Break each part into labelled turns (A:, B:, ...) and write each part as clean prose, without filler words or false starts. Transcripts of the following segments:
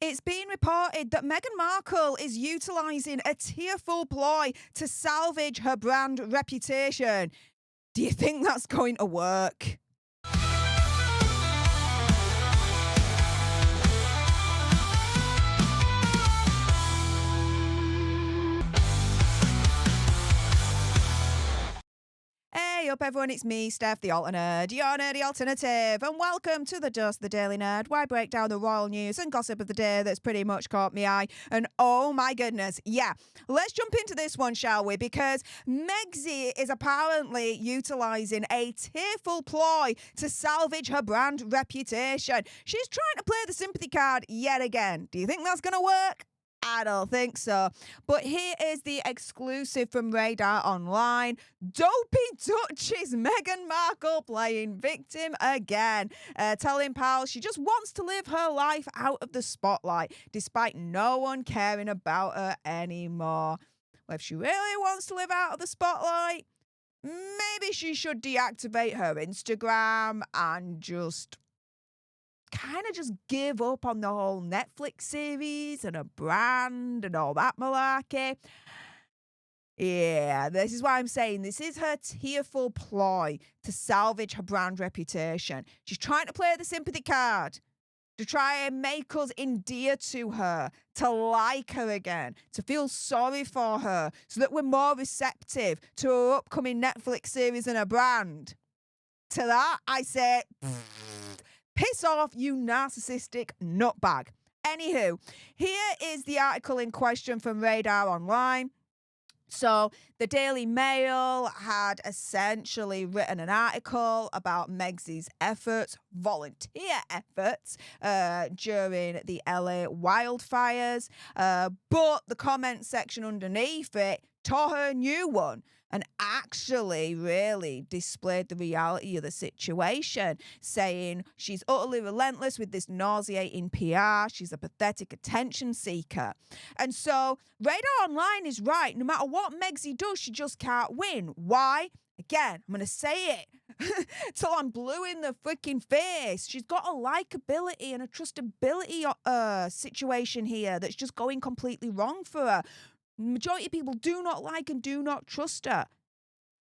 A: It's been reported that Meghan Markle is utilising a tearful ploy to salvage her brand reputation. Do you think that's going to work? Hey up everyone, it's me, Stef, the Altadena, your nerdy alternative, and welcome to the Dose of the Daily Nerd, where I break down the royal news and gossip of the day that's pretty much caught my eye. And oh my goodness, yeah, let's jump into this one, shall we? Because Megxie is apparently utilising a tearful ploy to salvage her brand reputation. She's trying to play the sympathy card yet again. Do you think that's going to work? I don't think so. But here is the exclusive from Radar Online. Dopey Duchess Meghan Markle playing victim again, telling pals she just wants to live her life out of the spotlight, despite no one caring about her anymore. Well, if she really wants to live out of the spotlight, maybe she should deactivate her Instagram and just give up on the whole Netflix series and a brand and all that malarkey. Yeah, this is why I'm saying this is her tearful ploy to salvage her brand reputation. She's trying to play the sympathy card, to try and make us endear to her, to like her again, to feel sorry for her, so that we're more receptive to her upcoming Netflix series and her brand. To that, I say, piss off, you narcissistic nutbag. Anywho, here is the article in question from Radar Online. So, the Daily Mail had essentially written an article about Megxie's efforts, volunteer efforts, during the LA wildfires. But the comment section underneath it tore her a new one and actually really displayed the reality of the situation, saying she's utterly relentless with this nauseating PR. She's a pathetic attention seeker. And so Radar Online is right. No matter what Megxie does, she just can't win. Why? Again, I'm going to say it till I'm blue in the freaking face. She's got a likability and a trustability situation here that's just going completely wrong for her. Majority of people do not like and do not trust her,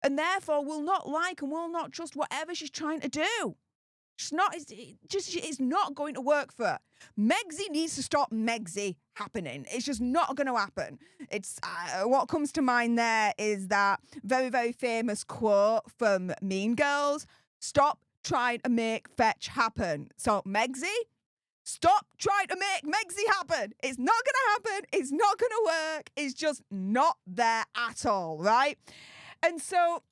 A: and therefore will not like and will not trust whatever she's trying to do. It's not going to work for her. Megxie needs to stop Megxie happening. It's just not going to happen. It's what comes to mind there is that very, very famous quote from Mean Girls: "Stop trying to make fetch happen." So Megxie, stop trying to make Megxie happen. It's not going to happen. It's not going to work. It's just not there at all, right? And so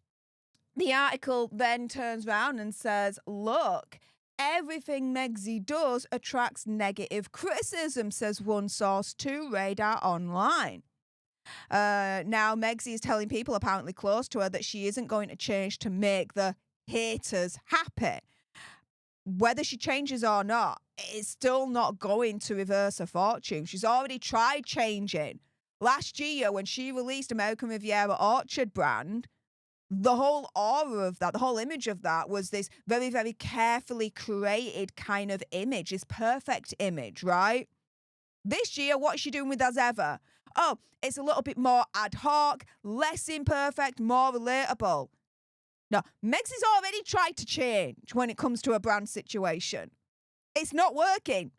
A: the article then turns around and says, look, everything Megxie does attracts negative criticism, says one source to Radar Online. Now, Megxie is telling people apparently close to her that she isn't going to change to make the haters happy. Whether she changes or not, it's still not going to reverse her fortune. She's already tried changing. Last year, when she released American Riviera Orchard brand, the whole aura of that, the whole image of that was this very, very carefully created kind of image, this perfect image, right? This year, what's she doing with As Ever? Oh, it's a little bit more ad hoc, less imperfect, more relatable. No, Megxie's already tried to change when it comes to a brand situation. It's not working.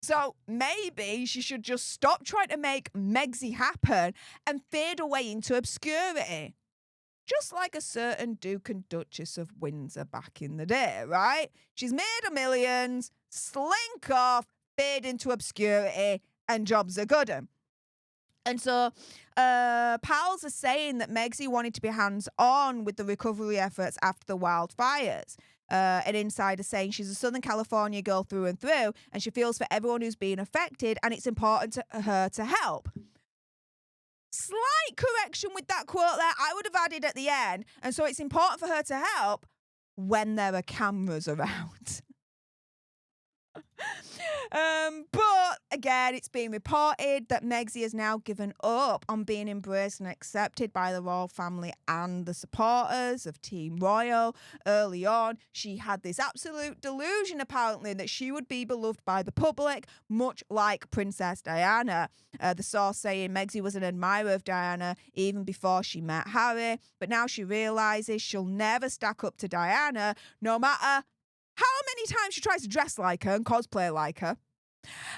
A: So maybe she should just stop trying to make Megxie happen and fade away into obscurity. Just like a certain Duke and Duchess of Windsor back in the day, right? She's made her millions, slink off, fade into obscurity, and jobs are good. And so pals are saying that Megxie wanted to be hands-on with the recovery efforts after the wildfires. An insider saying she's a Southern California girl through and through, and she feels for everyone who's being affected, and it's important to her to help. Slight correction with that quote there, I would have added at the end. And so it's important for her to help when there are cameras around. But again, it's been reported that Megxie has now given up on being embraced and accepted by the royal family and the supporters of Team Royal. Early on, she had this absolute delusion, apparently, that she would be beloved by the public, much like Princess Diana. The source saying Megxie was an admirer of Diana even before she met Harry, but now she realises she'll never stack up to Diana, no matter how many times she tries to dress like her and cosplay like her.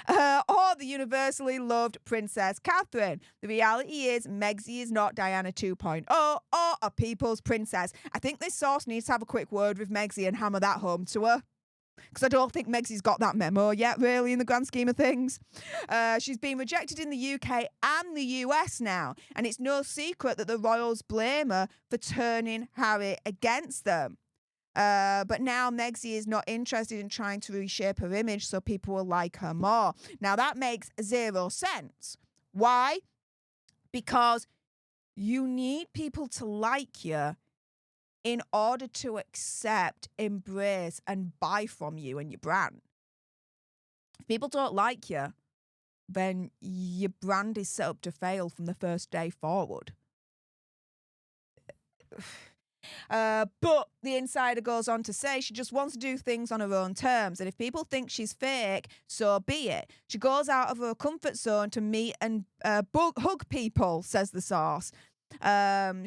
A: Or the universally loved Princess Catherine. The reality is Megxie is not Diana 2.0 or a people's princess. I think this source needs to have a quick word with Megxie and hammer that home to her, because I don't think Megxie's got that memo yet, really, in the grand scheme of things. She's been rejected in the UK and the US now, and it's no secret that the royals blame her for turning Harry against them. But now Megxie is not interested in trying to reshape her image so people will like her more. Now, that makes zero sense. Why? Because you need people to like you in order to accept, embrace, and buy from you and your brand. If people don't like you, then your brand is set up to fail from the first day forward. But the insider goes on to say she just wants to do things on her own terms, and if people think she's fake, so be it. She goes out of her comfort zone to meet and hug people, says the source.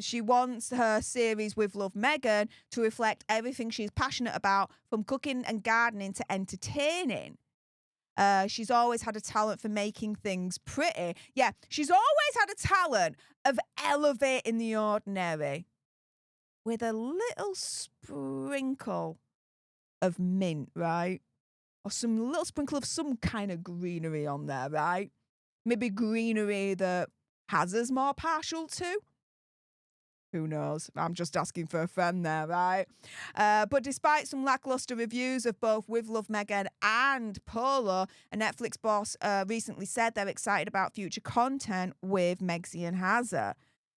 A: She wants her series With Love Meghan to reflect everything she's passionate about, from cooking and gardening to entertaining. She's always had a talent for making things pretty. Yeah, she's always had a talent of elevating the ordinary with a little sprinkle of mint, right? Or some little sprinkle of some kind of greenery on there, right? Maybe greenery that Hazard's more partial to. Who knows? I'm just asking for a friend there, right? But despite some lackluster reviews of both With Love Meghan and Polo, a Netflix boss recently said they're excited about future content with Megxie and Hazard.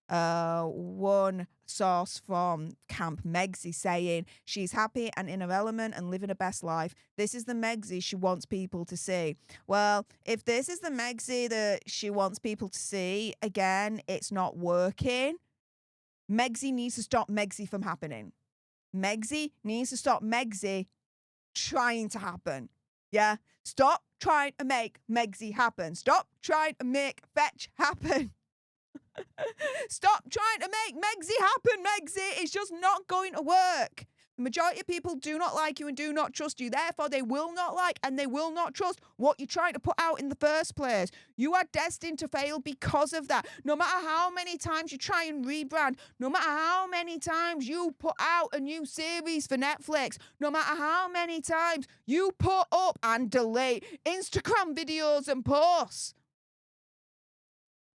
A: One source from Camp Megxie saying she's happy and in her element and living her best life. This is the Megxie she wants people to see. Well, if this is the Megxie that she wants people to see, again, it's not working. Megxie needs to stop Megxie from happening. Megxie needs to stop Megxie trying to happen. Yeah? Stop trying to make Megxie happen. Stop trying to make fetch happen. Stop trying to make Megxie happen, Megxie. It's just not going to work. The majority of people do not like you and do not trust you. Therefore, they will not like and they will not trust what you're trying to put out in the first place. You are destined to fail because of that. No matter how many times you try and rebrand, no matter how many times you put out a new series for Netflix, no matter how many times you put up and delete Instagram videos and posts,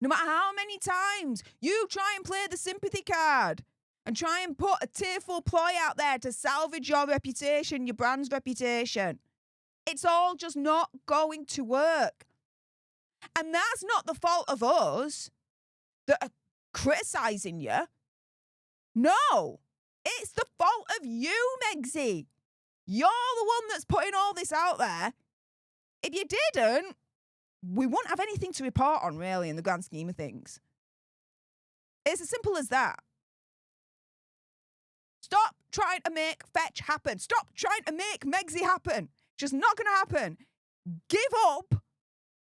A: no matter how many times you try and play the sympathy card and try and put a tearful ploy out there to salvage your reputation, your brand's reputation, it's all just not going to work. And that's not the fault of us that are criticising you. No, it's the fault of you, Megxie. You're the one that's putting all this out there. If you didn't, we won't have anything to report on, really, in the grand scheme of things. It's as simple as that. Stop trying to make fetch happen. Stop trying to make Megxie happen. Just not going to happen. Give up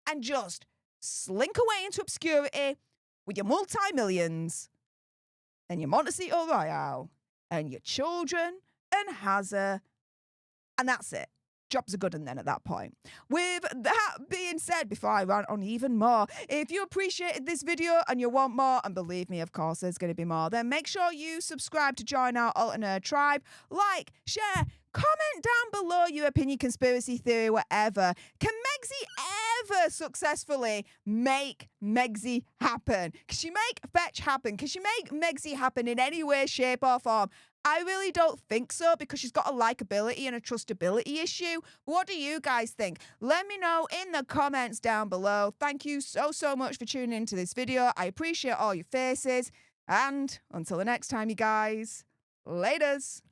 A: and just slink away into obscurity with your multi-millions and your Montecito Royale and your children and Hazard, and that's it. Job's a good one then at that point. With that being said, before I rant on even more, if you appreciated this video and you want more, and believe me, of course, there's going to be more, then make sure you subscribe to join our Altadena tribe. Like, share, comment down below your opinion, conspiracy theory, whatever. Can Megxie ever successfully make Megxie happen? Can she make fetch happen? Can she make Megxie happen in any way, shape or form? I really don't think so, because she's got a likability and a trustability issue. What do you guys think? Let me know in the comments down below. Thank you so much for tuning into this video. I appreciate all your faces. And until the next time, you guys, laters.